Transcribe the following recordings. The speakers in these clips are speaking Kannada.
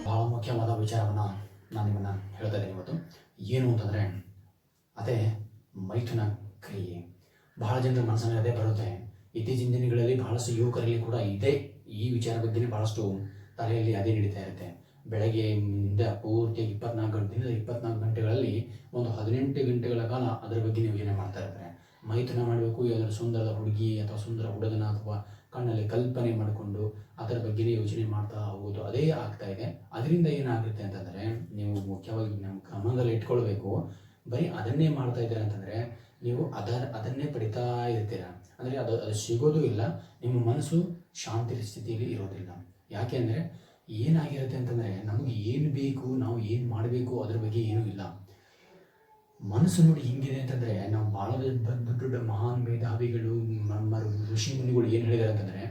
ಭಾಳ ಮುಖ್ಯವಾದ ವಿಚಾರವನ್ನು ನಾನು ನಿಮ್ಮನ್ನು ಹೇಳ್ತಾ ಇದ್ದೀನಿ ಇವತ್ತು. ಏನು ಅಂತಂದರೆ ಅದೇ ಮೈಥುನ ಕ್ರಿಯೆ. ಬಹಳ ಜನರ ಮನಸ್ಸಿನಲ್ಲಿ ಅದೇ ಬರುತ್ತೆ. ಇತ್ತೀಚಿನ ದಿನಗಳಲ್ಲಿ ಬಹಳಷ್ಟು ಯುವಕರಲ್ಲಿ ಕೂಡ ಈ ವಿಚಾರ ಬಗ್ಗೆನೇ ಭಾಳಷ್ಟು ತಲೆಯಲ್ಲಿ ಅದೇ ನಡೀತಾ ಇರುತ್ತೆ. ಬೆಳಗ್ಗೆಯಿಂದ ಪೂರ್ತಿಯಾಗಿ 24 ಗಂಟೆಗಳಲ್ಲಿ ಒಂದು 18 ಗಂಟೆಗಳ ಕಾಲ ಅದರ ಬಗ್ಗೆ ಯೋಚನೆ ಮಾಡ್ತಾ ಇರ್ತಾರೆ. ಮೈಥುನ ಮಾಡಬೇಕು, ಯಾವುದಾದ್ರು ಸುಂದರದ ಹುಡುಗಿ ಅಥವಾ ಸುಂದರ ಹುಡುಗನ ಅಥವಾ ಕಣ್ಣಲ್ಲಿ ಕಲ್ಪನೆ ಮಾಡಿಕೊಂಡು ಅದರ ಬಗ್ಗೆನೇ ಯೋಚನೆ ಮಾಡ್ತಾ ಹೋಗೋದು ಅದೇ ಆಗ್ತಾ ಇದೆ. ಅದರಿಂದ ಏನಾಗುತ್ತೆ ಅಂತಂದರೆ, ನೀವು ಮುಖ್ಯವಾಗಿ ನಮ್ಮ ಗಮನದಲ್ಲಿ ಇಟ್ಕೊಳ್ಬೇಕು, ಬರೀ ಅದನ್ನೇ ಮಾಡ್ತಾ ಇದ್ದೀರಾ ಅಂತಂದರೆ ನೀವು ಅದನ್ನೇ ಪಡಿತಾ ಇರ್ತೀರ. ಅಂದರೆ ಅದು ಸಿಗೋದು ಇಲ್ಲ, ನಿಮ್ಮ ಮನಸ್ಸು ಶಾಂತಿ ಸ್ಥಿತಿಯಲ್ಲಿ ಇರೋದಿಲ್ಲ. ಯಾಕೆ ಅಂದರೆ ಏನಾಗಿರುತ್ತೆ ಅಂತಂದರೆ, ನಮಗೆ ಏನು ಬೇಕು, ನಾವು ಏನು ಮಾಡಬೇಕು ಅದ್ರ ಬಗ್ಗೆ ಏನೂ ಇಲ್ಲ. ಮನಸ್ಸು ನೋಡಿ ಹಿಂಗಿದೆ ಅಂತಂದರೆ, ನಾವು ಭಾಳ ದೊಡ್ಡ ಮಹಾನ್ ಮೇಧಾವಿಗಳು, ನಮ್ಮ ಋಷಿ ಮುನಿಗಳು ಏನು ಹೇಳಿದ್ದಾರೆ ಅಂತಂದರೆ,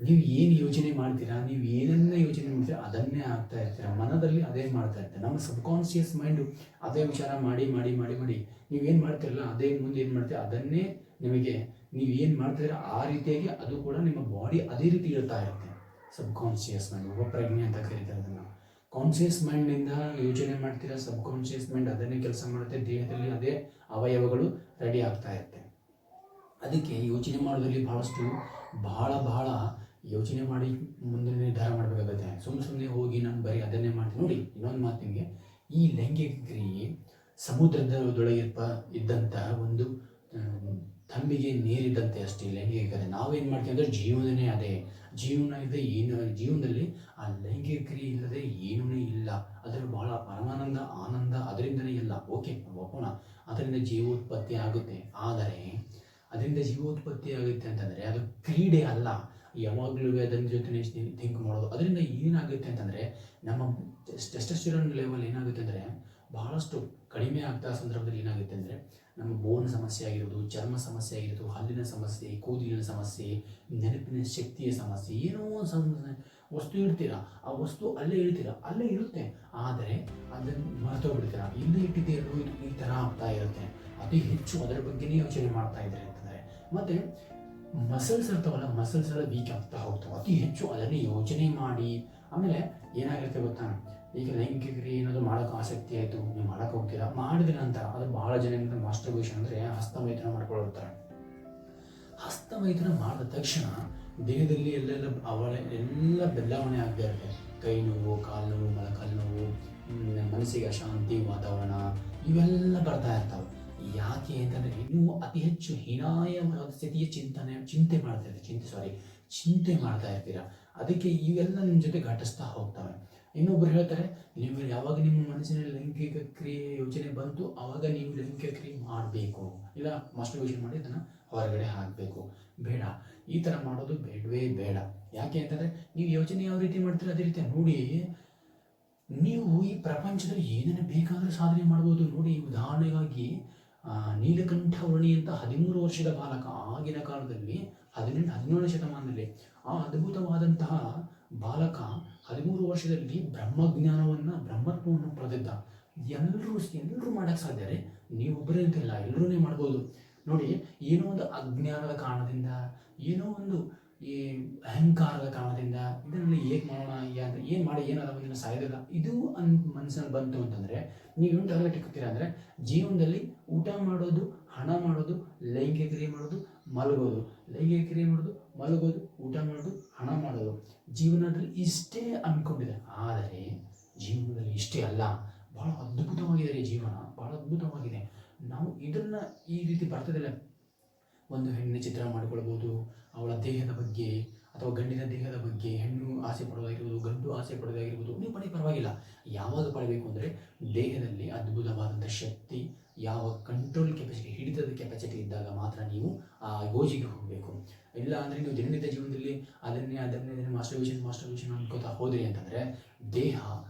ನೀವು ಏನು ಯೋಚನೆ ಮಾಡ್ತೀರಾ, ನೀವು ಏನನ್ನ ಯೋಚನೆ ಮಾಡ್ತೀರಾ ಅದನ್ನೇ ಆಗ್ತಾ ಇರ್ತೀರ. ಮನದಲ್ಲಿ ಅದೇ ಮಾಡ್ತಾ ಇರ್ತೀರ. ನಮ್ಮ ಸಬ್ಕಾನ್ಷಿಯಸ್ ಮೈಂಡು ಅದೇ ವಿಚಾರ ಮಾಡಿ ಮಾಡಿ ಮಾಡಿ ಮಾಡಿ ನೀವೇನು ಮಾಡ್ತಿರಲ್ಲ ಅದೇ ಮುಂದೆ ಏನು ಮಾಡ್ತೀರ ಅದನ್ನೇ ನಿಮಗೆ ನೀವು ಏನು ಮಾಡ್ತೀರ ಆ ರೀತಿಯಾಗಿ ಅದು ಕೂಡ ನಿಮ್ಮ ಬಾಡಿ ಅದೇ ರೀತಿ ಇರ್ತಾ ಇರುತ್ತೆ. ಸಬ್ಕಾನ್ಷಿಯಸ್ ಮೈಂಡ್, ಉಪಪ್ರಜ್ಞೆ ಅಂತ ಕರೀತಾರೆ ಅದನ್ನು. ಕಾನ್ಷಿಯಸ್ ಮೈಂಡ್ನಿಂದ ಯೋಚನೆ ಮಾಡ್ತೀರಾ, ಸಬ್ಕಾನ್ಷಿಯಸ್ ಮೈಂಡ್ ಅದನ್ನೇ ಕೆಲಸ ಮಾಡುತ್ತೆ, ದೇಹದಲ್ಲಿ ಅದೇ ಅವಯವಗಳು ರೆಡಿ ಆಗ್ತಾ ಇರುತ್ತೆ. ಅದಕ್ಕೆ ಯೋಚನೆ ಮಾಡೋದ್ರಲ್ಲಿ ಬಹಳ ಯೋಚನೆ ಮಾಡಿ ಮುಂದೆ ನಿರ್ಧಾರ ಮಾಡಬೇಕಾಗುತ್ತೆ. ಸುಮ್ಮನೆ ಹೋಗಿ ನಾನು ಬರೀ ಅದನ್ನೇ ಮಾಡ್ತೀನಿ. ನೋಡಿ, ಇನ್ನೊಂದು ಮಾತು ನಿಮಗೆ, ಈ ಲೈಂಗಿಕ ಕ್ರಿಯೆ ಸಮುದ್ರದೊಳಗೆ ಇದ್ದಂಥ ಒಂದು ತಂಬಿಗೆ ನೀರಿದ್ದಂತೆ ಅಷ್ಟೇ ಲೈಂಗಿಕ ಕ್ರಿಯೆ. ನಾವೇನು ಮಾಡ್ತೀವಿ ಅಂದರೆ ಜೀವನನೇ ಅದೇ. ಜೀವನ ಇದೆ, ಜೀವನದಲ್ಲಿ ಆ ಲೈಂಗಿಕ ಕ್ರಿಯೆ ಇಲ್ಲದೆ ಏನೂ ಇಲ್ಲ. ಅದರಲ್ಲಿ ಬಹಳ ಪರಮಾನಂದ, ಆನಂದ ಅದರಿಂದನೇ ಇಲ್ಲ. ಓಕೆ, ಒಪ್ಪೋಣ, ಅದರಿಂದ ಜೀವೋತ್ಪತ್ತಿ ಆಗುತ್ತೆ. ಆದರೆ ಅದರಿಂದ ಜೀವೋತ್ಪತ್ತಿ ಆಗುತ್ತೆ ಅಂತಂದರೆ ಅದು ಕ್ರೀಡೆ ಅಲ್ಲ. ಯಾವಾಗಲೂ ಅದರ ಜೊತೆ ಥಿಂಕ್ ಮಾಡೋದು. ಅದರಿಂದ ಏನಾಗುತ್ತೆ ಅಂತಂದರೆ ನಮ್ಮ ಟೆಸ್ಟೋಸ್ಟೆರಾನ್ ಲೆವೆಲ್ ಏನಾಗುತ್ತೆ ಅಂದರೆ ಬಹಳಷ್ಟು ಕಡಿಮೆ ಆಗ್ತಾ ಸಂದರ್ಭದಲ್ಲಿ ಏನಾಗುತ್ತೆ ಅಂದರೆ ನಮ್ಮ ಬೋನ್ ಸಮಸ್ಯೆ ಆಗಿರೋದು, ಚರ್ಮ ಸಮಸ್ಯೆ ಆಗಿರೋದು, ಹಲ್ಲಿನ ಸಮಸ್ಯೆ, ಕೂದಲಿನ ಸಮಸ್ಯೆ, ನೆನಪಿನ ಶಕ್ತಿಯ ಸಮಸ್ಯೆ, ಏನೋ ವಸ್ತು ಇಡ್ತೀರಾ, ಆ ವಸ್ತು ಅಲ್ಲೇ ಇರುತ್ತೆ, ಆದರೆ ಅದನ್ನು ಮರ್ತೋಗ್ಬಿಡ್ತೀರ. ಇಲ್ಲೇ ಇಟ್ಟಿದ್ದೀರೋ ಇದು ಈ ಥರ ಆಗ್ತಾ ಇರುತ್ತೆ. ಅತಿ ಹೆಚ್ಚು ಅದರ ಬಗ್ಗೆನೇ ಯೋಚನೆ ಮಾಡ್ತಾ ಇದ್ದಾರೆ ಅಂತಂದರೆ. ಮತ್ತು ಮಸಲ್ಸ್ ಇರ್ತಾವಲ್ಲ, ಮಸಲ್ಸ್ ಎಲ್ಲ ವೀಕ್ ಆಗ್ತಾ ಹೋಗ್ತಾವೆ ಅತಿ ಹೆಚ್ಚು ಅದನ್ನೇ ಯೋಚನೆ ಮಾಡಿ. ಆಮೇಲೆ ಏನಾಗಿರುತ್ತೆ ಗೊತ್ತಾ, ಈಗ ಲೈಂಗಿಕ ಕ್ರಿಯೆ ಏನಾದರೂ ಮಾಡೋಕ್ಕೆ ಆಸಕ್ತಿ ಆಯಿತು, ನೀವು ಮಾಡೋಕ್ಕೆ ಹೋಗ್ತೀರಾ, ಮಾಡಿದ ನಂತರ ಅದು ಭಾಳ ಜನ ಮಾಸ್ಟರ್ಬೇಷನ್ ಅಂದರೆ ಹಸ್ತಮೈಥುನ ಮಾಡ್ಕೊಂಡಿರ್ತಾರೆ. ಹಸ್ತಮೈಥುನ ಮಾಡಿದ ತಕ್ಷಣ ದೇಹದಲ್ಲಿ ಎಲ್ಲ ಬದಲಾವಣೆ ಆಗದೆ ಇರುತ್ತೆ. ಕೈ ನೋವು, ಕಾಲು ನೋವು, ಮೊಳಕಾಲು ನೋವು, ಮನಸ್ಸಿಗೆ ಅಶಾಂತಿ ವಾತಾವರಣ ಇವೆಲ್ಲ ಬರ್ತಾ ಇರ್ತಾವೆ. ಯಾಕೆ ಅಂತಂದರೆ ನೀವು ಅತಿ ಹೆಚ್ಚು ಹೀನಾಯವಾದ ಸ್ಥಿತಿಯ ಚಿಂತೆ ಮಾಡ್ತಾ ಇರ್ತೀರ. ಅದಕ್ಕೆ ಇವೆಲ್ಲ ನಿಮ್ಮ ಜೊತೆ ಘಟಿಸ್ತಾ ಹೋಗ್ತವೆ. ಇನ್ನೊಬ್ಬರು ಹೇಳ್ತಾರೆ, ನೀವು ಯಾವಾಗ ನಿಮ್ಮ ಮನಸ್ಸಿನಲ್ಲಿ ಲೈಂಗಿಕ ಕ್ರಿಯೆ ಯೋಚನೆ ಬಂತು ಆವಾಗ ನೀವು ಲೈಂಗಿಕ ಕ್ರಿಯೆ ಮಾಡಬೇಕು, ಇಲ್ಲ ಮಾಸ್ಟರ್ಬೇಷನ್ ಮಾಡಿ ಅದನ್ನು ಹೊರಗಡೆ ಹಾಕಬೇಕು. ಬೇಡ, ಈ ಥರ ಮಾಡೋದು ಬೇಡವೇ ಬೇಡ. ಯಾಕೆ ಅಂತಂದರೆ ನೀವು ಯೋಚನೆ ಯಾವ ರೀತಿ ಮಾಡ್ತೀರ ಅದೇ ರೀತಿ ನೋಡಿ. ನೀವು ಈ ಪ್ರಪಂಚದಲ್ಲಿ ಏನೇನು ಬೇಕಾದರೂ ಸಾಧನೆ ಮಾಡ್ಬೋದು. ನೋಡಿ, ಉದಾಹರಣೆಗಾಗಿ ನೀಲಕಂಠ ವರ್ಣಿ ಅಂತ 13 ವರ್ಷದ ಬಾಲಕ, ಆಗಿನ ಕಾಲದಲ್ಲಿ 17ನೇ ಶತಮಾನದಲ್ಲಿ ಆ ಅದ್ಭುತವಾದಂತಹ ಬಾಲಕ 13 ವರ್ಷದಲ್ಲಿ ಬ್ರಹ್ಮತ್ವವನ್ನು ಪಡೆದಿದ್ದ. ಎಲ್ಲರೂ ಮಾಡೋಕ್ಕೆ ಸಾಧ್ಯ ರೀ, ನೀವೊಬ್ಬರೇ ಅಂತಿಲ್ಲ, ಎಲ್ಲರೂ ಮಾಡ್ಬೋದು. ನೋಡಿ, ಏನೋ ಒಂದು ಅಜ್ಞಾನದ ಕಾರಣದಿಂದ, ಏನೋ ಒಂದು ಈ ಅಹಂಕಾರದ ಕಾರಣದಿಂದ ಇದರಲ್ಲಿ ಏಕೆ ಮಾಡೋಣ, ಏನು ಮಾಡಿ ಏನಾದ ಒಂದಿನ ಸಾಯೋದಿಲ್ಲ ಇದು ಮನಸ್ಸಲ್ಲಿ ಬಂತು ಅಂತಂದರೆ ನೀವು ಟಾರ್ಗೆಟ್ ಇಟ್ಕೊತೀರಾ ಅಂದರೆ ಜೀವನದಲ್ಲಿ ಊಟ ಮಾಡೋದು, ಹಣ ಮಾಡೋದು, ಲೈಂಗಿಕ ಕ್ರಿಯೆ ಮಾಡೋದು, ಮಲಗೋದು, ಲೈಂಗಿಕ ಕ್ರಿಯೆ ಮಾಡೋದು, ಮಲಗೋದು, ಊಟ ಮಾಡೋದು, ಹಣ ಮಾಡೋದು, ಜೀವನದಲ್ಲಿ ಇಷ್ಟೇ ಅಂದ್ಕೊಂಡಿದೆ. ಆದರೆ ಜೀವನದಲ್ಲಿ ಇಷ್ಟೇ ಅಲ್ಲ, ಭಾಳ ಅದ್ಭುತವಾಗಿದೆ ರೀ ಜೀವನ, ಭಾಳ ಅದ್ಭುತವಾಗಿದೆ. ನಾವು ಇದನ್ನು ಈ ರೀತಿ ಬರ್ತದಿಲ್ಲ. ಒಂದು ಹೆಣ್ಣಿನ ಚಿತ್ರ ಮಾಡ್ಕೊಳ್ಬೋದು, ಅವಳ ದೇಹದ ಬಗ್ಗೆ ಅಥವಾ ಗಂಡಿನ ದೇಹದ ಬಗ್ಗೆ, ಹೆಣ್ಣು ಆಸೆ ಪಡೋದಾಗಿರ್ಬೋದು, ಗಂಡು ಆಸೆ ಪಡೋದಾಗಿರ್ಬೋದು, ನೀವು ಪರವಾಗಿಲ್ಲ. ಯಾವಾಗ ಪಡಬೇಕು ಅಂದರೆ ದೇಹದಲ್ಲಿ ಅದ್ಭುತವಾದಂಥ ಶಕ್ತಿ, ಯಾವ ಕಂಟ್ರೋಲ್ ಕೆಪಾಸಿಟಿ, ಹಿಡಿತದ ಕೆಪಾಸಿಟಿ ಇದ್ದಾಗ ಮಾತ್ರ ನೀವು ಆ ಗೋಜಿಗೆ ಹೋಗಬೇಕು. ಇಲ್ಲ ಅಂದರೆ ನೀವು ದಿನನಿತ್ಯ ಜೀವನದಲ್ಲಿ ಅದನ್ನೇ ಮಾಸ್ಟರ್ಬೇಷನ್ ಅನ್ಕೋತಾ ಹೋದ್ರಿ ಅಂತಂದರೆ ದೇಹ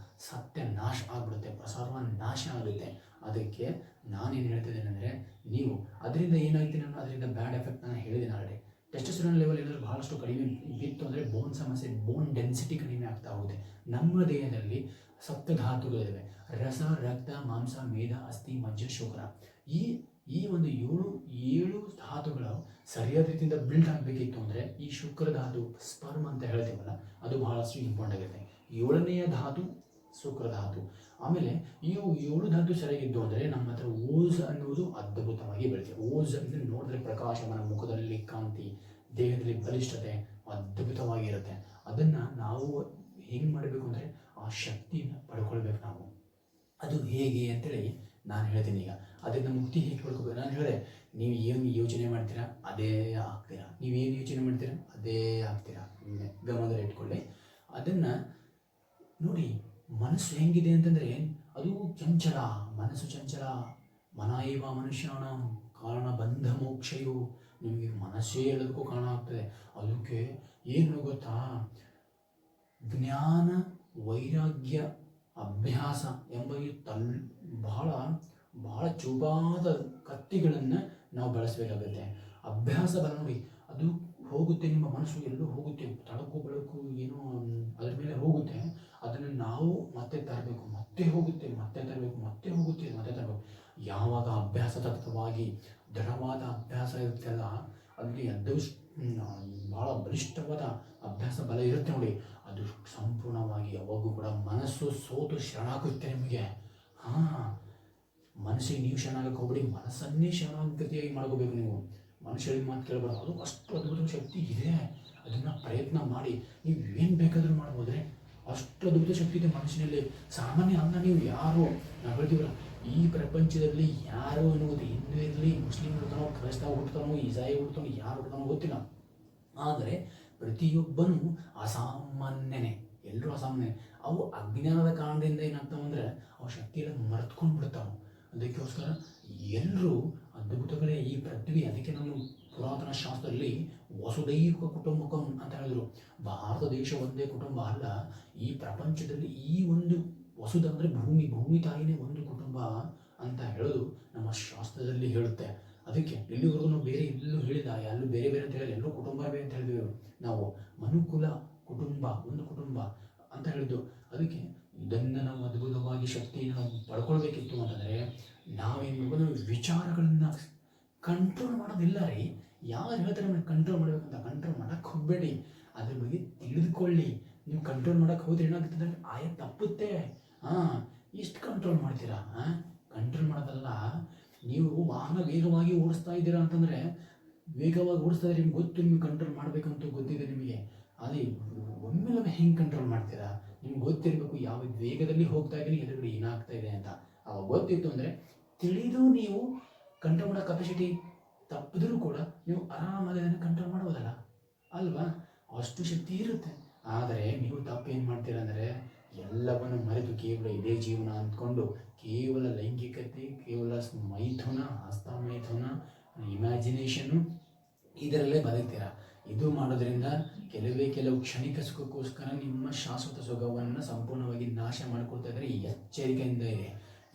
ಸತ್ಯನಾಶ ಆಗಿಬಿಡುತ್ತೆ, ಸರ್ವನಾಶ ಆಗುತ್ತೆ. ಅದಕ್ಕೆ ನಾನೇನು ಹೇಳ್ತಿದ್ದೇನೆ ಅಂದರೆ, ನೀವು ಅದರಿಂದ ಏನಾಗ್ತೀನಿ ನಾನು ಅದರಿಂದ ಬ್ಯಾಡ್ ಎಫೆಕ್ಟ್ ನಾನು ಹೇಳಿದ್ದೀನಿ ಆಲ್ರೆಡಿ. ಟೆಸ್ಟೋಸ್ಟೆರಾನ್ ಲೆವೆಲ್ ಎಲ್ಲರೂ ಬಹಳಷ್ಟು ಕಡಿಮೆ ಬಿತ್ತು ಅಂದರೆ ಬೋನ್ ಸಮಸ್ಯೆ, ಬೋನ್ ಡೆನ್ಸಿಟಿ ಕಡಿಮೆ ಆಗ್ತಾ ಹೋಗುತ್ತೆ. ನಮ್ಮ ದೇಹದಲ್ಲಿ ಸಪ್ತಧಾತುಗಳಿವೆ: ರಸ, ರಕ್ತ, ಮಾಂಸ, ಮೇಧ, ಅಸ್ಥಿ, ಮಜ್ಜ, ಶುಕ್ರ. ಈ ಒಂದು ಏಳು ಧಾತುಗಳು ಸರಿಯಾದ ರೀತಿಯಿಂದ ಬಿಲ್ಡ್ ಆಗಬೇಕಿತ್ತು ಅಂದರೆ ಈ ಶುಕ್ರ ಧಾತು, ಸ್ಪರ್ಮ್ ಅಂತ ಹೇಳ್ತೀವಲ್ಲ, ಅದು ಬಹಳಷ್ಟು ಇಂಪಾರ್ಟೆಂಟ್ ಆಗುತ್ತೆ. 7ನೇ ಧಾತು ಶುಕ್ರಧಾತು. ಆಮೇಲೆ ಇವು 7 ಧಾತು ಸರಿಯಾಗಿದ್ದು ಅಂದರೆ ನಮ್ಮ ಹತ್ರ ಓಜ್ ಅನ್ನುವುದು ಅದ್ಭುತವಾಗಿ ಬೆಳೆಯುತ್ತೆ. ಓಜ್ ಇದನ್ನು ನೋಡಿದ್ರೆ ಪ್ರಕಾಶಮಾನ, ಮುಖದಲ್ಲಿ ಕಾಂತಿ, ದೇಹದಲ್ಲಿ ಬಲಿಷ್ಠತೆ ಅದ್ಭುತವಾಗಿರುತ್ತೆ. ಅದನ್ನು ನಾವು ಹೆಂಗೆ ಮಾಡಬೇಕು ಅಂದರೆ ಆ ಶಕ್ತಿನ ಪಡ್ಕೊಳ್ಬೇಕು ನಾವು. ಅದು ಹೇಗೆ ಅಂತೇಳಿ ನಾನು ಹೇಳ್ತೀನಿ. ಈಗ ಅದನ್ನು ಮುಕ್ತಿ ಹೇಗೆ ಪಡ್ಕೋಬೇಕು ನಾನು ಹೇಳಿದೆ, ನೀವು ಏನು ಯೋಚನೆ ಮಾಡ್ತೀರಾ ಅದೇ ಆಗ್ತೀರಾ, ನೀವೇನು ಯೋಚನೆ ಮಾಡ್ತೀರಾ ಅದೇ ಆಗ್ತೀರಾ, ಗಮನದಲ್ಲಿ ಇಟ್ಕೊಳ್ಳಿ. ಅದನ್ನು ನೋಡಿ, ಮನಸ್ಸು ಹೆಂಗಿದೆ ಅಂತಂದರೆ ಅದು ಚಂಚಲ, ಮನಸ್ಸು ಚಂಚಲ. ಮನೈವ ಮನುಷ್ಯಾಣ ಕಾರಣ ಬಂಧ ಮೋಕ್ಷಯು. ನಿಮಗೆ ಮನಸ್ಸೇ ಎಲ್ಲದಕ್ಕೂ ಕಾರಣ ಆಗ್ತದೆ. ಅದಕ್ಕೆ ಏನು ಗೊತ್ತಾ, ಜ್ಞಾನ ವೈರಾಗ್ಯ ಅಭ್ಯಾಸ ಎಂಬ ಈ ಬಹಳ ಬಹಳ ಚೂಪಾದ ಕತ್ತಿಗಳನ್ನು ನಾವು ಬಳಸಬೇಕಾಗುತ್ತೆ. ಅಭ್ಯಾಸ ಬಲ ನೋಡಿ, ಅದು ಹೋಗುತ್ತೆ, ನಿಮ್ಮ ಮನಸ್ಸು ಎಲ್ಲೂ ಹೋಗುತ್ತೆ, ತಳಕು ಬೆಳಕು ಏನೋ ಅದ್ರ ಮೇಲೆ ಹೋಗುತ್ತೆ. ಅದನ್ನು ನಾವು ಮತ್ತೆ ತರಬೇಕು, ಮತ್ತೆ ಹೋಗುತ್ತೆ, ಮತ್ತೆ ತರಬೇಕು, ಮತ್ತೆ ಹೋಗುತ್ತೆ, ಮತ್ತೆ ತರಬೇಕು. ಯಾವಾಗ ಅಭ್ಯಾಸ ತತ್ವವಾಗಿ ದೃಢವಾದ ಅಭ್ಯಾಸ ಇರುತ್ತಲ್ಲ, ಅಲ್ಲಿ ಅದು ಭಾಳ ಬಲಿಷ್ಠವಾದ ಅಭ್ಯಾಸ ಬಲ ಇರುತ್ತೆ ನೋಡಿ, ಅದು ಸಂಪೂರ್ಣವಾಗಿ ಯಾವಾಗೂ ಕೂಡ ಮನಸ್ಸು ಸೋತು ಶರಣಾಗುತ್ತೆ ನಿಮಗೆ. ಮನಸ್ಸಿಗೆ ನೀವು ಶರಣಾಗಕ್ಕೆ ಹೋಗ್ಬಿಡಿ, ಮನಸ್ಸನ್ನೇ ಶರಣಾಗತಿಯಾಗಿ ಮಾಡ್ಕೋಬೇಕು ನೀವು. ಮನುಷ್ಯರಿಗೆ ಮಾತು ಕೇಳಬಾರ್ದು. ಅದು ಅಷ್ಟು ಅದ್ಭುತ ಶಕ್ತಿ ಇದೆ. ಅದನ್ನು ಪ್ರಯತ್ನ ಮಾಡಿ ನೀವು ಏನು ಬೇಕಾದರೂ ಮಾಡ್ಬೋದ್ರೆ ಅಷ್ಟು ಅದ್ಭುತ ಶಕ್ತಿ ಇದೆ ಮನುಷ್ಯನಲ್ಲಿ. ಸಾಮಾನ್ಯ ಅಲ್ಲ, ನೀವು ಯಾರು ನಾವು ಹೇಳ್ತೀವಲ್ಲ, ಈ ಪ್ರಪಂಚದಲ್ಲಿ ಯಾರು ಅನ್ನುವುದು ಹಿಂದೂ ಇರಲಿ, ಮುಸ್ಲಿಂ ಹುಡ್ತಾನೋ, ಕ್ರೈಸ್ತವ ಹುಡ್ತಾನೋ, ಇಸಾಯಿ ಹುಡ್ತಾನೋ, ಯಾರು ಹುಡ್ತಾನೋ ಗೊತ್ತಿಲ್ಲ. ಆದರೆ ಪ್ರತಿಯೊಬ್ಬನೂ ಅಸಾಮಾನ್ಯನೇ, ಎಲ್ಲರೂ ಅಸಾಮಾನ್ಯ. ಅವು ಅಜ್ಞಾನದ ಕಾರಣದಿಂದ ಏನಾಗ್ತಾವೆ ಅಂದರೆ ಅವು ಶಕ್ತಿಯನ್ನು ಮರೆತ್ಕೊಂಡು ಬಿಡ್ತಾವೆ. ಅದಕ್ಕೋಸ್ಕರ ಎಲ್ಲರೂ ಅದ್ಭುತಗಳೇ ಈ ಪೃಥ್ವಿ. ಅದಕ್ಕೆ ನಮ್ಮ ಪುರಾತನ ಶಾಸ್ತ್ರದಲ್ಲಿ ವಸುದೈವ ಕುಟುಂಬಕಂ ಅಂತ ಹೇಳಿದ್ರು. ಭಾರತ ದೇಶ ಒಂದೇ ಕುಟುಂಬ ಅಲ್ಲ, ಈ ಪ್ರಪಂಚದಲ್ಲಿ ಈ ಒಂದು ವಸುದ ಅಂದರೆ ಭೂಮಿ ತಾಯಿನೇ ಒಂದು ಕುಟುಂಬ ಅಂತ ಹೇಳೋದು ನಮ್ಮ ಶಾಸ್ತ್ರದಲ್ಲಿ ಹೇಳುತ್ತೆ. ಅದಕ್ಕೆ ಇಲ್ಲಿವರೆಗೂ ನಾವು ಬೇರೆ ಎಲ್ಲೂ ಹೇಳಿದ, ಎಲ್ಲೂ ಬೇರೆ ಬೇರೆ ಅಂತ ಹೇಳಿ ಎಲ್ಲರೂ ಕುಟುಂಬವೇ ಅಂತ ಹೇಳಿದ್ವಿ ನಾವು. ಮನುಕುಲ ಕುಟುಂಬ, ಒಂದು ಕುಟುಂಬ ಅಂತ ಹೇಳಿದ್ದು. ಅದಕ್ಕೆ ಇದನ್ನು ನಾವು ಅದ್ಭುತವಾಗಿ ಶಕ್ತಿಯನ್ನು ನಾವು ಪಡ್ಕೊಳ್ಬೇಕಿತ್ತು ಅಂತಂದರೆ ನಾವೇನು ಮಾಡಬೇಕು, ವಿಚಾರಗಳನ್ನು ಕಂಟ್ರೋಲ್ ಮಾಡೋದಿಲ್ಲ ರೀ. ಯಾರು ಹೇಳ್ತಾರೆ ನಮಗೆ ಕಂಟ್ರೋಲ್ ಮಾಡಬೇಕಂತ, ಕಂಟ್ರೋಲ್ ಮಾಡೋಕ್ಕೆ ಹೋಗಬೇಡಿ, ಅದ್ರ ಬಗ್ಗೆ ತಿಳಿದುಕೊಳ್ಳಿ. ನೀವು ಕಂಟ್ರೋಲ್ ಮಾಡೋಕ್ಕೆ ಹೋದ್ರೆ ಏನಾಗುತ್ತೆ ಅಂದರೆ ತಪ್ಪುತ್ತೆ. ಇಷ್ಟು ಕಂಟ್ರೋಲ್ ಮಾಡ್ತೀರಾ? ಕಂಟ್ರೋಲ್ ಮಾಡೋದಲ್ಲ. ನೀವು ವಾಹನ ವೇಗವಾಗಿ ಓಡಿಸ್ತಾ ಇದ್ದೀರಾ ಅಂತಂದರೆ, ವೇಗವಾಗಿ ಓಡಿಸ್ತಾ ಇದ್ರೆ ನಿಮ್ಗೆ ಗೊತ್ತು, ನಿಮ್ಗೆ ಕಂಟ್ರೋಲ್ ಮಾಡಬೇಕಂತ ಗೊತ್ತಿದೆ ನಿಮಗೆ. ಅದೇ ಒಮ್ಮೆಲೊಮ್ಮೆ ಹೆಂಗೆ ಕಂಟ್ರೋಲ್ ಮಾಡ್ತೀರಾ? ನಿಮ್ಗೆ ಗೊತ್ತಿರಬೇಕು ಯಾವ ವೇಗದಲ್ಲಿ ಹೋಗ್ತಾ ಇದ್ದೀನಿ, ಎದುರುಗಡೆ ಏನಾಗ್ತಾ ಇದೆ ಅಂತ. ಅವಾಗ ಗೊತ್ತಿತ್ತು ಅಂದರೆ ತಿಳಿದು ನೀವು ಕಂಟ್ರೋಲ್ ಮಾಡೋ ಕೆಪಾಸಿಟಿ ತಪ್ಪಿದ್ರೂ ಕೂಡ ನೀವು ಆರಾಮಾಗಿ ಅದನ್ನು ಕಂಟ್ರೋಲ್ ಮಾಡೋದಲ್ಲ ಅಲ್ವಾ? ಅಷ್ಟು ಶಕ್ತಿ ಇರುತ್ತೆ. ಆದರೆ ನೀವು ತಪ್ಪು ಏನು ಮಾಡ್ತೀರಾ ಅಂದರೆ ಎಲ್ಲವನ್ನು ಮರೆತು ಕೇವಲ ಇದೇ ಜೀವನ ಅಂದ್ಕೊಂಡು ಕೇವಲ ಲೈಂಗಿಕತೆ, ಕೇವಲ ಮೈಥುನ, ಹಸ್ತಮೈಥುನ, ಇಮ್ಯಾಜಿನೇಷನ್ನು ಇದರಲ್ಲೇ ಬದುಕ್ತೀರಾ. ಇದು ಮಾಡೋದ್ರಿಂದ ಕೆಲವು ಕ್ಷಣಿಕ ಸುಖಕ್ಕೋಸ್ಕರ ನಿಮ್ಮ ಶಾಶ್ವತ ಸುಖವನ್ನು ಸಂಪೂರ್ಣವಾಗಿ ನಾಶ ಮಾಡ್ಕೊಳ್ತಾ ಇದ್ದಾರೆ. ಎಚ್ಚರಿಕೆಯಿಂದ ಇದೆ.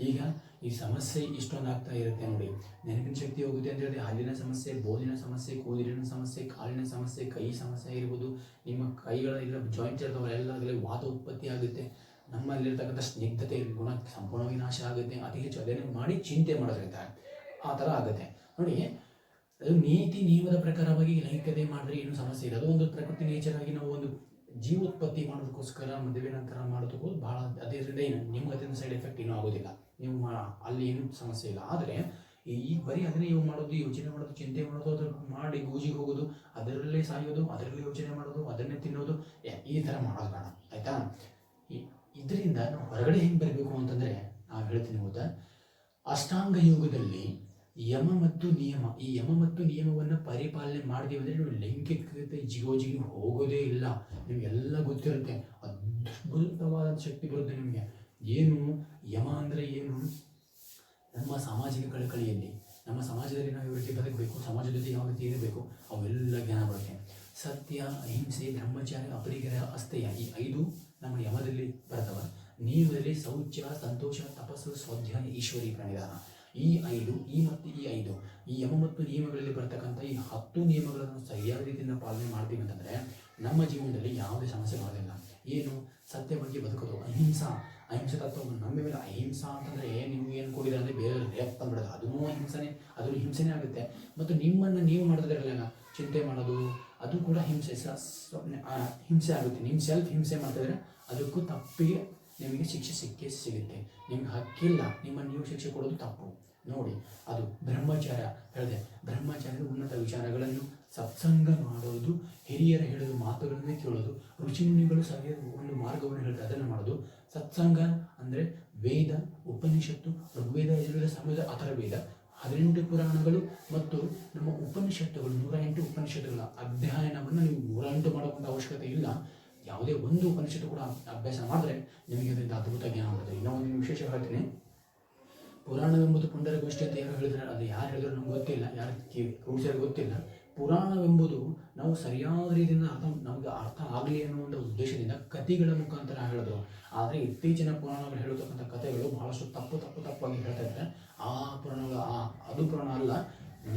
ಈಗ ಈ ಸಮಸ್ಯೆ ಇಷ್ಟೊಂದು ಆಗ್ತಾ ಇರುತ್ತೆ ನೋಡಿ. ನೆನಪಿನ ಶಕ್ತಿ ಹೋಗುತ್ತೆ ಅಂತ ಹೇಳಿದ್ರೆ ಹಲ್ಲಿನ ಸಮಸ್ಯೆ, ಬೋಲಿನ ಸಮಸ್ಯೆ, ಕೂದಲಿನ ಸಮಸ್ಯೆ, ಕಾಲಿನ ಸಮಸ್ಯೆ, ಕೈ ಸಮಸ್ಯೆ ಇರ್ಬೋದು. ನಿಮ್ಮ ಕೈಗಳೆಲ್ಲ ಜಾಯಿಂಟ್ಸ್ ಇರ್ತಾವಲ್ಲ, ವಾತ ಉತ್ಪತ್ತಿ ಆಗುತ್ತೆ. ನಮ್ಮಲ್ಲಿರ್ತಕ್ಕಂಥ ಸ್ನಿಗ್ಧತೆ ಗುಣ ಸಂಪೂರ್ಣವಾಗಿ ನಾಶ ಆಗುತ್ತೆ. ಅತಿ ಹೆಚ್ಚು ಅದನ್ನು ಮಾಡಿ ಚಿಂತೆ ಮಾಡೋದ್ರಿಂದ ಆ ಥರ ಆಗುತ್ತೆ ನೋಡಿ. ಅದು ನೀತಿ ನಿಯಮದ ಪ್ರಕಾರವಾಗಿ ಲೈಂಗಿಕತೆ ಮಾಡಿದ್ರೆ ಏನು ಸಮಸ್ಯೆ ಇಲ್ಲ. ಅದು ಒಂದು ಪ್ರಕೃತಿ ನೇಚರ್ ಆಗಿ ನಾವು ಒಂದು ಜೀವೋತ್ಪತ್ತಿ ಮಾಡೋದಕ್ಕೋಸ್ಕರ ಮದುವೆ ನಂತರ ಮಾಡೋದಕ್ಕೂ ಭಾಳ ಅದರಿಂದ ಏನು ನಿಮ್ಗೆ ಅದರಿಂದ ಸೈಡ್ ಎಫೆಕ್ಟ್ ಏನೂ ಆಗೋದಿಲ್ಲ. ನೀವು ಅಲ್ಲಿ ಏನೂ ಸಮಸ್ಯೆ ಇಲ್ಲ. ಆದರೆ ಈ ಬರೀ ಅದನ್ನೇ ನೀವು ಮಾಡೋದು, ಯೋಚನೆ ಮಾಡೋದು, ಚಿಂತೆ ಮಾಡೋದು, ಅದ್ರ ಮಾಡಿ ಗೂಜಿಗೆ ಹೋಗೋದು, ಅದರಲ್ಲೇ ಸಾಯೋದು, ಅದರಲ್ಲೇ ಯೋಚನೆ ಮಾಡೋದು, ಅದನ್ನೇ ತಿನ್ನೋದು, ಈ ಥರ ಮಾಡೋದು ಬೇಡ, ಆಯಿತಾ? ಇದರಿಂದ ನಾವು ಹೊರಗಡೆ ಹೆಂಗೆ ಬರಬೇಕು ಅಂತಂದರೆ ನಾವು ಹೇಳ್ತೀನಿ ಗೊತ್ತಾ, ಅಷ್ಟಾಂಗ ಯೋಗದಲ್ಲಿ ಯಮ ಮತ್ತು ನಿಯಮ, ಈ ಯಮ ಮತ್ತು ನಿಯಮವನ್ನು ಪರಿಪಾಲನೆ ಮಾಡಿದೀವಿ ಅಂದರೆ ನೀವು ಲೈಂಗಿಕತೆ ಜಿಗೋಜಿಗೆ ಹೋಗೋದೇ ಇಲ್ಲ. ನಿಮಗೆಲ್ಲ ಗೊತ್ತಿರುತ್ತೆ. ಅದ್ಭುತವಾದ ಶಕ್ತಿ ಬರುತ್ತೆ ನಿಮಗೆ. ಏನು ಯಮ ಅಂದರೆ ಏನು? ನಮ್ಮ ಸಾಮಾಜಿಕ ಕಳಕಳಿಯಲ್ಲಿ, ನಮ್ಮ ಸಮಾಜದಲ್ಲಿ ನಾವು ಯಾವ ರೀತಿ ಬದುಕಬೇಕು, ಸಮಾಜದ ಜೊತೆ ಯಾವ ರೀತಿ ಇರಬೇಕು, ಅವೆಲ್ಲ ಜ್ಞಾನ ಬರುತ್ತೆ. ಸತ್ಯ, ಅಹಿಂಸೆ, ಬ್ರಹ್ಮಚಾರ್ಯ, ಅಪರಿಗ್ರಹ, ಅಸ್ಥೇಯ, ಈ 5 ನಮ್ಮ ಯಮದಲ್ಲಿ ಬರ್ತವ. ನಿಯಮದಲ್ಲಿ ಶೌಚ, ಸಂತೋಷ, ತಪಸ್ಸು, ಸ್ವಾಧ್ಯಾಯ, ಈಶ್ವರಿ ಪ್ರಣಿಧಾನ, ಈ 5 ಈ ಯಮ ಮತ್ತು ನಿಯಮಗಳಲ್ಲಿ ಬರ್ತಕ್ಕಂಥ ಈ 10 ನಿಯಮಗಳನ್ನು ಸರಿಯಾದ ರೀತಿಯಿಂದ ಪಾಲನೆ ಮಾಡ್ತೀವಿ ಅಂತಂದರೆ ನಮ್ಮ ಜೀವನದಲ್ಲಿ ಯಾವುದೇ ಸಮಸ್ಯೆ ಬರೋದಿಲ್ಲ. ಏನು? ಸತ್ಯ ಬಗ್ಗೆ ಬದುಕೋದು, ಅಹಿಂಸೆ ತತ್ವವನ್ನು ನಮ್ಮ ಮೇಲೆ. ಅಹಿಂಸಾ ಅಂತಂದರೆ ನೀವು ಏನು ಕೊಡಿದ್ರೆ ಅಂದರೆ ಬೇರೆ ರೇಪ್ ತಂದ್ಬಿಡೋದು, ಅದೂ ಹಿಂಸೆನೇ ಆಗುತ್ತೆ. ಮತ್ತು ನಿಮ್ಮನ್ನು ನೀವು ಮಾಡೋದ್ರಲ್ಲ ಚಿಂತೆ ಮಾಡೋದು, ಅದು ಕೂಡ ಹಿಂಸೆ ಆಗುತ್ತೆ. ನಿಮ್ಮ ಸೆಲ್ಫ್ ಹಿಂಸೆ ಮಾಡ್ತಿದ್ರೆ ಅದಕ್ಕೂ ತಪ್ಪಿಗೆ ನಿಮಗೆ ಶಿಕ್ಷೆ ಸಿಕ್ಕೇ ಸಿಗುತ್ತೆ. ನಿಮ್ಗೆ ಹಕ್ಕಿಲ್ಲ, ನಿಮ್ಮನ್ನು ನೀವು ಶಿಕ್ಷೆ ಕೊಡೋದು ತಪ್ಪು. ನೋಡಿ, ಅದು ಬ್ರಹ್ಮಚಾರ್ಯ ಹೇಳಿದೆ. ಬ್ರಹ್ಮಚಾರ್ಯದ ಉನ್ನತ ವಿಚಾರಗಳನ್ನು ಸತ್ಸಂಗ ಮಾಡೋದು, ಹಿರಿಯರ ಹೇಳಿದ ಮಾತುಗಳನ್ನೇ ಕೇಳೋದು, ಋಷಿಮುನಿಗಳು ಸರಿಯಾದ ಒಂದು ಮಾರ್ಗವನ್ನು ಹೇಳಿದ್ರೆ ಅದನ್ನು ಮಾಡೋದು. ಸತ್ಸಂಗ ಅಂದರೆ ವೇದ, ಉಪನಿಷತ್ತು, ಋಗ್ವೇದ, ಯಜುರ್ವೇದ, ಸಾಮವೇದ, ಅಥರ್ವವೇದ, 18 ಪುರಾಣಗಳು ಮತ್ತು ನಮ್ಮ ಉಪನಿಷತ್ತುಗಳು, 108 ಉಪನಿಷತ್ತುಗಳ ಅಧ್ಯಯನವನ್ನು ನೀವು 108 ಮಾಡೋಕ್ಕಂತ ಅವಶ್ಯಕತೆ ಇಲ್ಲ. ಯಾವುದೇ ಒಂದು ಉಪನಿಷತ್ತು ಕೂಡ ಅಭ್ಯಾಸ ಮಾಡಿದ್ರೆ ನಿಮಗೆ ಅದರಿಂದ ಅದ್ಭುತ ಜ್ಞಾನ ಬರುತ್ತೆ. ಇನ್ನೂ ಒಂದು ವಿಶೇಷ ಹೇಳ್ತೀನಿ. ಪುರಾಣವೆಂಬುದು ಪುಂಡರಗೋಷ್ಠಿ ಅಂತ ಯಾರು ಹೇಳಿದ್ರೆ, ಅದು ಯಾರು ಹೇಳಿದ್ರು ನಮ್ಗೆ ಗೊತ್ತಿಲ್ಲ, ಯಾರು ರೂಢಿಸಲು ಗೊತ್ತಿಲ್ಲ. ಪುರಾಣವೆಂಬುದು ನಾವು ಸರಿಯಾದ ರೀತಿಯಿಂದ ನಮಗೆ ಅರ್ಥ ಆಗಲಿ ಅನ್ನೋ ಒಂದು ಉದ್ದೇಶದಿಂದ ಕಥೆಗಳ ಮುಖಾಂತರ ಹೇಳಿದ್ರು. ಆದರೆ ಇತ್ತೀಚಿನ ಪುರಾಣಗಳು ಹೇಳತಕ್ಕಂಥ ಕಥೆಗಳು ಬಹಳಷ್ಟು ತಪ್ಪಾಗಿ ಹೇಳ್ತಾ ಇದ್ದಾರೆ. ಆ ಪುರಾಣಗಳು ಅದು ಪುರಾಣ ಅಲ್ಲ.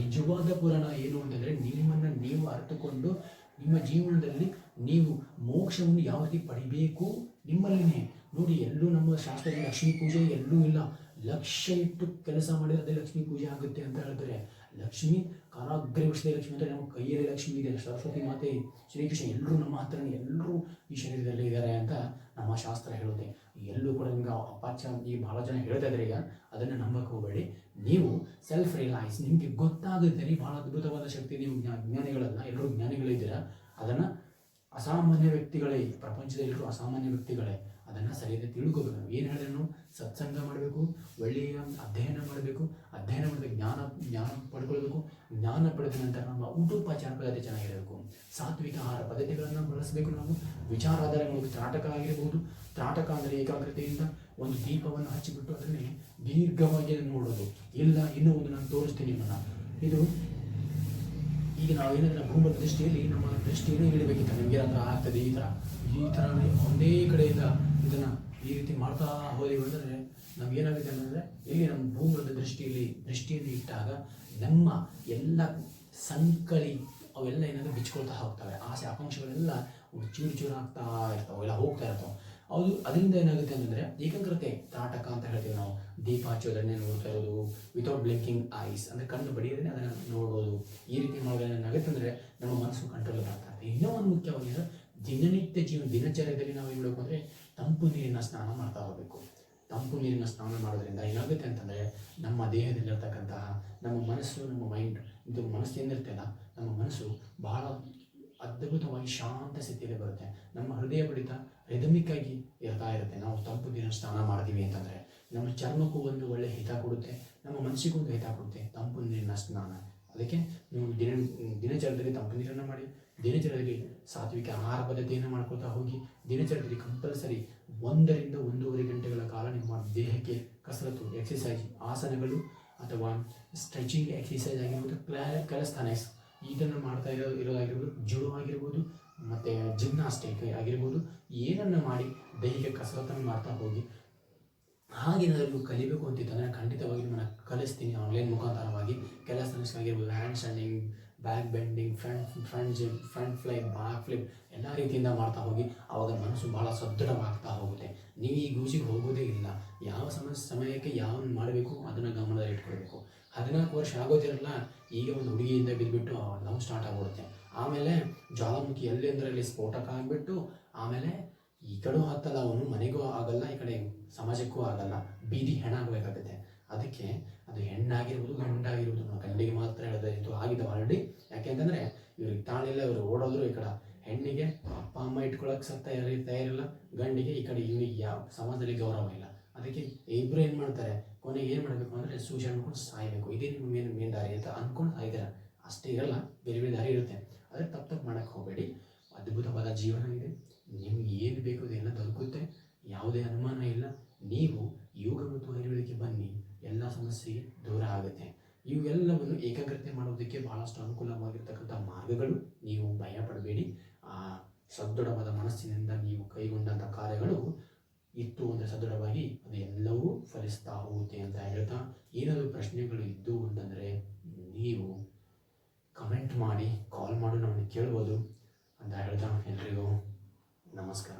ನಿಜವಾದ ಪುರಾಣ ಏನು ಅಂತಂದರೆ, ನಿಮ್ಮನ್ನು ನೀವು ಅರ್ಥಕೊಂಡು ನಿಮ್ಮ ಜೀವನದಲ್ಲಿ ನೀವು ಮೋಕ್ಷವನ್ನು ಯಾವ ರೀತಿ ಪಡಿಬೇಕು ನಿಮ್ಮಲ್ಲಿನೇ. ನೋಡಿ, ಎಲ್ಲೂ ನಮ್ಮ ಶಾಸ್ತ್ರದಲ್ಲಿ ಲಕ್ಷ್ಮೀ ಪೂಜೆ ಎಲ್ಲೂ ಇಲ್ಲ. ಲಕ್ಷ್ಯ ಇಟ್ಟು ಕೆಲಸ ಮಾಡಿದ್ರೆ ಅದೇ ಲಕ್ಷ್ಮೀ ಪೂಜೆ ಆಗುತ್ತೆ ಅಂತ ಹೇಳ್ತಾರೆ. ಲಕ್ಷ್ಮಿ ಕಾರಾಗ್ರಹಿಸಿದ ಲಕ್ಷ್ಮಿ ಅಂದರೆ ನಮ್ಮ ಕೈಯಲ್ಲಿ ಲಕ್ಷ್ಮಿ ಇದೆ. ಸರಸ್ವತಿ ಮಾತೆ, ಶ್ರೀಕೃಷ್ಣ ಎಲ್ಲರೂ ನಮ್ಮ ಹತ್ರನೇ, ಎಲ್ಲರೂ ಈ ಶರೀರದಲ್ಲಿ ಇದ್ದಾರೆ ಅಂತ ನಮ್ಮ ಶಾಸ್ತ್ರ ಹೇಳುತ್ತೆ. ಎಲ್ಲೂ ಕೂಡ ನಿಮ್ಗೆ ಅಪಾಚ್ಯ ಈ ಭಾಳ ಜನ ಹೇಳ್ತಾ ಇದ್ದಾರೆ. ಈಗ ಅದನ್ನು ನಂಬಕ್ಕೆ ಹೋಗಬೇಡಿ. ನೀವು ಸೆಲ್ಫ್ ರಿಯಲೈಸ್, ನಿಮಗೆ ಗೊತ್ತಾಗುತ್ತೆ ಭಾಳ ಅದ್ಭುತವಾದ ಶಕ್ತಿ. ನೀವು ಜ್ಞಾನಿಗಳಲ್ಲ, ಎಲ್ಲರೂ ಜ್ಞಾನಿಗಳಿದ್ದೀರಾ. ಅದನ್ನು ಅಸಾಮಾನ್ಯ ವ್ಯಕ್ತಿಗಳೇ, ಪ್ರಪಂಚದಲ್ಲಿರೋ ಅಸಾಮಾನ್ಯ ವ್ಯಕ್ತಿಗಳೇ ಅದನ್ನು ಸರಿಯಾಗಿ ತಿಳ್ಕೋಬೇಕು. ಏನು ಹೇಳಿದ್ರೆ ನಾವು ಸತ್ಸಂಗ ಮಾಡಬೇಕು, ಒಳ್ಳೆಯ ಅಧ್ಯಯನ ಮಾಡಬೇಕು, ಅಧ್ಯಯನ ಮಾಡಿದ ಜ್ಞಾನ ಪಡ್ಕೊಳ್ಬೇಕು. ಜ್ಞಾನ ಪಡೆದ ನಂತರ ನಮ್ಮ ಊಟೋಪಚಾರ ಪದ್ಧತಿ ಚೆನ್ನಾಗಿರಬೇಕು. ಸಾತ್ವಿಕ ಆಹಾರ ಪದ್ಧತಿಗಳನ್ನು ಬಳಸಬೇಕು. ನಾವು ವಿಚಾರ ಆಧಾರಗಳು, ತ್ರಾಟಕ ಆಗಿರಬಹುದು. ತ್ರಾಟಕ ಅಂದರೆ ಏಕಾಗ್ರತೆಯಿಂದ ಒಂದು ದೀಪವನ್ನು ಹಚ್ಚಿಬಿಟ್ಟು ಅದನ್ನೇ ದೀರ್ಘವಾಗಿ ನೋಡೋದು. ಇಲ್ಲ, ಇನ್ನೂ ಒಂದು ನಾನು ತೋರಿಸ್ತೀನಿ ನಿಮ್ಮನ್ನು. ಇದು ಈಗ ನಾವು ಏನಂದ್ರೆ ಭೂಮಿ ದೃಷ್ಟಿಯಲ್ಲಿ ನಮ್ಮ ದೃಷ್ಟಿಯನ್ನು ಇಡಬೇಕಿತ್ತು. ನಿಮಗೆ ಹತ್ರ ಆಗ್ತದೆ ಈ ಥರ ಒಂದೇ ಕಡೆಯಿಂದ ಇದನ್ನು ಈ ರೀತಿ ಮಾಡ್ತಾ ಹೋದೆವು ಅಂದರೆ ನಮಗೇನಾಗುತ್ತೆ ಅಂತಂದರೆ, ಇಲ್ಲಿ ನಮ್ಮ ಭೂಮಿ ದೃಷ್ಟಿಯನ್ನು ಇಟ್ಟಾಗ ನಮ್ಮ ಎಲ್ಲ ಸಂಕಳಿ ಅವೆಲ್ಲ ಏನಾದರೂ ಬಿಚ್ಕೊಳ್ತಾ ಹೋಗ್ತವೆ. ಆಸೆ ಆಕಾಂಕ್ಷೆಗಳೆಲ್ಲ ಚೂರು ಆಗ್ತಾ ಇರ್ತಾವೆ, ಎಲ್ಲ ಹೋಗ್ತಾ ಇರ್ತಾವೆ. ಅದರಿಂದ ಏನಾಗುತ್ತೆ ಅಂತಂದರೆ ಏಕಾಗ್ರತೆ, ತ್ರಾಟಕ ಅಂತ ಹೇಳ್ತೀವಿ ನಾವು. ದೀಪ ಹಚ್ಚೋದನ್ನೇ ನೋಡ್ತಾ ಇರೋದು, ವಿತೌಟ್ ಬ್ಲಿಂಕಿಂಗ್ ಐಸ್ ಅಂದರೆ ಕಣ್ಣು ಬಡಿಯೋದನ್ನೇ ಅದನ್ನು ನೋಡೋದು. ಈ ರೀತಿ ಮಾಡೋದ್ರಿಂದ ಏನಾಗುತ್ತೆ ಅಂದರೆ ನಮ್ಮ ಮನಸ್ಸು ಕಂಟ್ರೋಲ್ ಆಗ್ತಾ ಇರುತ್ತೆ. ಇನ್ನೂ ಒಂದು ಮುಖ್ಯವಾಗಿ ದಿನನಿತ್ಯ ದಿನಚರ್ಯದಲ್ಲಿ ನಾವು ಏನು ಮಾಡಬೇಕು ಅಂದರೆ ತಂಪು ನೀರಿನ ಸ್ನಾನ ಮಾಡ್ತಾ ಹೋಗಬೇಕು. ತಂಪು ನೀರಿನ ಸ್ನಾನ ಮಾಡೋದ್ರಿಂದ ಏನಾಗುತ್ತೆ ಅಂತಂದರೆ ನಮ್ಮ ದೇಹದಲ್ಲಿರ್ತಕ್ಕಂತಹ ನಮ್ಮ ಮನಸ್ಸು, ನಮ್ಮ ಮೈಂಡ್, ಇದು ಮನಸ್ಸು ಏನಿರ್ತಲ್ಲ, ನಮ್ಮ ಮನಸ್ಸು ಬಹಳ ಅದ್ಭುತವಾಗಿ ಶಾಂತ ಸ್ಥಿತಿಯಲ್ಲಿ ಬರುತ್ತೆ. ನಮ್ಮ ಹೃದಯ ಬಡಿತ ರಿದಮಿಕ್ ಆಗಿ ಇರ್ತಾ ಇರುತ್ತೆ. ನಾವು ತಂಪು ನೀರಿನ ಸ್ನಾನ ಮಾಡ್ತೀವಿ ಅಂತಂದರೆ ನಮ್ಮ ಚರ್ಮಕ್ಕೂ ಒಂದು ಒಳ್ಳೆ ಹಿತ ಕೊಡುತ್ತೆ, ನಮ್ಮ ಮನಸ್ಸಿಗೂ ಒಂದು ಹಿತ ಕೊಡುತ್ತೆ ತಂಪು ನೀರಿನ ಸ್ನಾನ. ಅದಕ್ಕೆ ನೀವು ದಿನಚರ್ಯದಲ್ಲಿ ತಂಪು ನೀರನ್ನು ಮಾಡಿ, ದಿನಚರ್ಯದಲ್ಲಿ ಸಾತ್ವಿಕ ಆಹಾರ ಪದ್ಧತಿಯನ್ನು ಮಾಡ್ಕೊಳ್ತಾ ಹೋಗಿ, ದಿನಚರ್ಯದಲ್ಲಿ ಕಂಪಲ್ಸರಿ 1 ರಿಂದ 1.5 ಗಂಟೆಗಳ ಕಾಲ ನಿಮ್ಮ ದೇಹಕ್ಕೆ ಕಸರತ್ತು, ಎಕ್ಸಸೈಸ್, ಆಸನಗಳು ಅಥವಾ ಸ್ಟ್ರೆಚಿಂಗ್ ಎಕ್ಸಸೈಸ್ ಆಗಿರ್ಬೋದು, ಕ್ಯಾಲಿಸ್ಥಾನಿಕ್ಸ್ ಇದನ್ನು ಮಾಡ್ತಾ ಇರೋದಾಗಿರ್ಬೋದು, ಜುಡೋ ಆಗಿರ್ಬೋದು, ಮತ್ತು ಜಿಮ್ನಾಸ್ಟಿಕ್ ಆಗಿರ್ಬೋದು, ಏನನ್ನು ಮಾಡಿ ದೈಹಿಕ ಕಸರತ್ತನ್ನು ಮಾಡ್ತಾ ಹೋಗಿ. ಹಾಗೇನಾದರೂ ಕಲಿಬೇಕು ಅಂತಿತ್ತಂದರೆ ಖಂಡಿತವಾಗಿ ನಿಮ್ಮನ್ನು ಕಲಿಸ್ತೀನಿ ಆನ್ಲೈನ್ ಮುಖಾಂತರವಾಗಿ. ಕ್ಯಾಲಿಸ್ಥಾನಿಕ್ಸ್ ಆಗಿರ್ಬೋದು, hand standing, back bending, front fly, back flip ಎಲ್ಲ ರೀತಿಯಿಂದ ಮಾಡ್ತಾ ಹೋಗಿ. ಆವಾಗ ಮನಸ್ಸು ಭಾಳ ಸದೃಢವಾಗ್ತಾ ಹೋಗುತ್ತೆ. ನೀವು ಈ ಗೂಜಿಗೆ ಹೋಗೋದೇ ಇಲ್ಲ. ಯಾವ ಸಮಯಕ್ಕೆ ಯಾವನ್ನು ಮಾಡಬೇಕು ಅದನ್ನು ಗಮನದಲ್ಲಿ ಇಟ್ಕೊಳ್ಬೇಕು. 14 ವರ್ಷ ಆಗೋದಿರಲ್ಲ, ಈಗ ಒಂದು ಹುಡುಗಿಯಿಂದ ಬಿದ್ದುಬಿಟ್ಟು ಲವ್ ಸ್ಟಾರ್ಟ್ ಆಗಿಬಿಡುತ್ತೆ. ಆಮೇಲೆ ಜ್ವಾಲಾಮುಖಿ ಎಲ್ಲಿ ಅಂದರೆ ಅಲ್ಲಿ ಸ್ಫೋಟಕ ಆಗಿಬಿಟ್ಟು ಆಮೇಲೆ ಈ ಕಡೆ ಹತ್ತಲ್ಲ, ಅವನು ಮನೆಗೂ ಆಗಲ್ಲ, ಈ ಕಡೆ ಸಮಾಜಕ್ಕೂ ಆಗಲ್ಲ, ಬೀದಿ ಹೆಣ ಆಗಬೇಕಾಗುತ್ತೆ. ಅದಕ್ಕೆ ಅದು ಹೆಣ್ಣಾಗಿರ್ಬೋದು ಗಂಡಾಗಿರ್ಬೋದು, ನಾವು ಗಂಡಿಗೆ ಮಾತ್ರ ಹೇಳಿದ್ರೆ ಇದು ಆಗಿದೆ ಆಲ್ರೆಡಿ. ಯಾಕೆಂತಂದರೆ ಇವ್ರಿಗೆ ತಾಳಿಲ್ಲ, ಇವರು ಓಡೋದ್ರು. ಈ ಕಡೆ ಹೆಣ್ಣಿಗೆ ಅಪ್ಪ ಅಮ್ಮ ಇಟ್ಕೊಳ್ಳೋಕೆ ತಯಾರಿಲ್ಲ, ಗಂಡಿಗೆ ಈ ಕಡೆ ಇವನಿಗೆ ಯಾವ ಸಮಾಜದಲ್ಲಿ ಗೌರವ ಇಲ್ಲ. ಅದಕ್ಕೆ ಇಬ್ಬರು ಏನು ಮಾಡ್ತಾರೆ, ಕೊನೆಗೆ ಏನು ಮಾಡಬೇಕು ಅಂದರೆ ಸೂಸೈಡ್ ಮಾಡ್ಕೊಂಡು ಸಾಯಬೇಕು. ಇದೇ ನಿಮ್ಮ ಮೇನ್ ದಾರಿ ಅಂತ ಅಂದ್ಕೊಂಡು ಸಾಯ್ತಾರೆ. ಅಷ್ಟೇ ಇರಲ್ಲ, ಬೇರೆ ಬೇರೆ ದಾರಿ ಇರುತ್ತೆ. ಆದರೆ ತಪ್ಪು ಮಾಡೋಕ್ಕೆ ಹೋಗಬೇಡಿ. ಅದ್ಭುತವಾದ ಜೀವನ ಇದೆ, ನಿಮ್ಗೆ ಏನು ಬೇಕು ಅದೆಲ್ಲ ದೊರಕುತ್ತೆ, ಯಾವುದೇ ಅನುಮಾನ ಇಲ್ಲ. ನೀವು ಯೋಗ ಮತ್ತು ಆಯುರ್ವೇದಕ್ಕೆ ಬನ್ನಿ, ಎಲ್ಲ ಸಮಸ್ಯೆಗೆ ದೂರ ಆಗುತ್ತೆ. ಇವೆಲ್ಲವನ್ನು ಏಕಾಗ್ರತೆ ಮಾಡೋದಕ್ಕೆ ಭಾಳಷ್ಟು ಅನುಕೂಲವಾಗಿರ್ತಕ್ಕಂಥ ಮಾರ್ಗಗಳು. ನೀವು ಭಯ ಪಡಬೇಡಿ. ಸದೃಢವಾದ ಮನಸ್ಸಿನಿಂದ ನೀವು ಕೈಗೊಂಡಂಥ ಕಾರ್ಯಗಳು ಇತ್ತು ಅಂದರೆ ಸದೃಢವಾಗಿ ಅದು ಎಲ್ಲವೂ ಫಲಿಸ್ತಾ ಹೋಗುತ್ತೆ ಅಂತ ಹೇಳ್ತಾ, ಏನಾದರೂ ಪ್ರಶ್ನೆಗಳು ಇದ್ದು ಅಂತಂದರೆ ನೀವು ಕಮೆಂಟ್ ಮಾಡಿ, ಕಾಲ್ ಮಾಡಿ ನಮ್ಮನ್ನು ಕೇಳ್ಬೋದು ಅಂತ ಹೇಳ್ತಾ ಎಲ್ರಿಗೂ ನಮಸ್ಕಾರ.